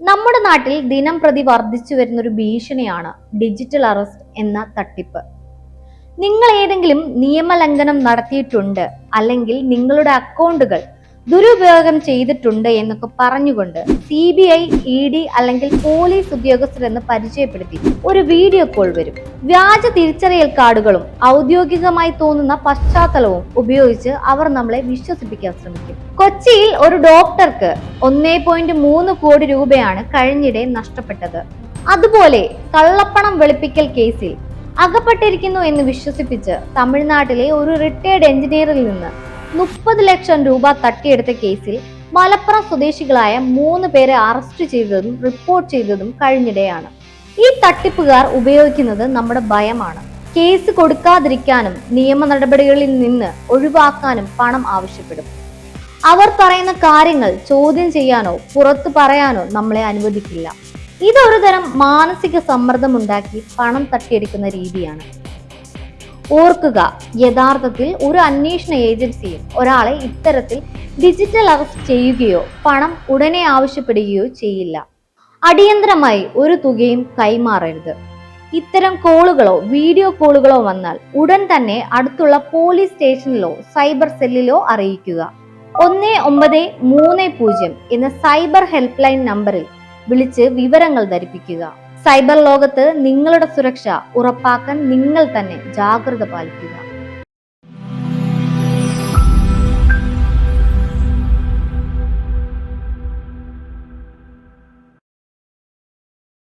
നമ്മുടെ നാട്ടിൽ ദിനം പ്രതി വർദ്ധിച്ചു വരുന്ന ഒരു ഭീഷണിയാണ് ഡിജിറ്റൽ അറസ്റ്റ് എന്ന തട്ടിപ്പ്. നിങ്ങൾ ഏതെങ്കിലും നിയമലംഘനം നടത്തിയിട്ടുണ്ട്, അല്ലെങ്കിൽ നിങ്ങളുടെ അക്കൗണ്ടുകൾ ദുരുപയോഗം ചെയ്തിട്ടുണ്ട് എന്നൊക്കെ പറഞ്ഞുകൊണ്ട് CBI, ED അല്ലെങ്കിൽ പോലീസ് ഉദ്യോഗസ്ഥരെന്ന് പരിചയപ്പെടുത്തി ഒരു വീഡിയോ കോൾ വരും. വ്യാജ തിരിച്ചറിയൽ കാർഡുകളും ഔദ്യോഗികമായി തോന്നുന്ന പശ്ചാത്തലവും ഉപയോഗിച്ച് അവർ നമ്മളെ വിശ്വസിപ്പിക്കാൻ ശ്രമിക്കും. കൊച്ചിയിൽ ഒരു ഡോക്ടർക്ക് 1.3 കോടി രൂപയാണ് കഴിഞ്ഞിടെ നഷ്ടപ്പെട്ടത്. അതുപോലെ കള്ളപ്പണം വെളുപ്പിക്കൽ കേസിൽ അകപ്പെട്ടിരിക്കുന്നു എന്ന് വിശ്വസിപ്പിച്ച് തമിഴ്നാട്ടിലെ ഒരു റിട്ടയർഡ് എഞ്ചിനീയറിൽ നിന്ന് 30 ലക്ഷം രൂപ തട്ടിയെടുത്ത കേസിൽ മലപ്പുറം സ്വദേശികളായ 3 പേരെ അറസ്റ്റ് ചെയ്തതും റിപ്പോർട്ട് ചെയ്തതും കഴിഞ്ഞിടെയാണ്. ഈ തട്ടിപ്പുകാർ ഉപയോഗിക്കുന്നത് നമ്മുടെ ഭയമാണ്. കേസ് കൊടുക്കാതിരിക്കാനും നിയമ നടപടികളിൽ നിന്ന് ഒഴിവാക്കാനും പണം ആവശ്യപ്പെടും. അവർ പറയുന്ന കാര്യങ്ങൾ ചോദ്യം ചെയ്യാനോ പുറത്തു പറയാനോ നമ്മളെ അനുവദിക്കില്ല. ഇതൊരു തരം മാനസിക സമ്മർദ്ദമുണ്ടാക്കി പണം തട്ടിയെടുക്കുന്ന രീതിയാണ്. ഓർക്കുക, യഥാർത്ഥത്തിൽ ഒരു അന്വേഷണ ഏജൻസിയും ഒരാളെ ഇത്തരത്തിൽ ഡിജിറ്റൽ അറസ്റ്റ് ചെയ്യുകയോ പണം ഉടനെ ആവശ്യപ്പെടുകയോ ചെയ്യില്ല. അടിയന്തരമായി ഒരു തുകയും കൈമാറരുത്. ഇത്തരം കോളുകളോ വീഡിയോ കോളുകളോ വന്നാൽ ഉടൻ തന്നെ അടുത്തുള്ള പോലീസ് സ്റ്റേഷനിലോ സൈബർ സെല്ലിലോ അറിയിക്കുക. 1930 എന്ന സൈബർ ഹെൽപ്പ് ലൈൻ നമ്പറിൽ വിളിച്ച് വിവരങ്ങൾ ധരിപ്പിക്കുക. സൈബർ ലോകത്ത് നിങ്ങളുടെ സുരക്ഷ ഉറപ്പാക്കാൻ നിങ്ങൾ തന്നെ ജാഗ്രത പാലിക്കുക.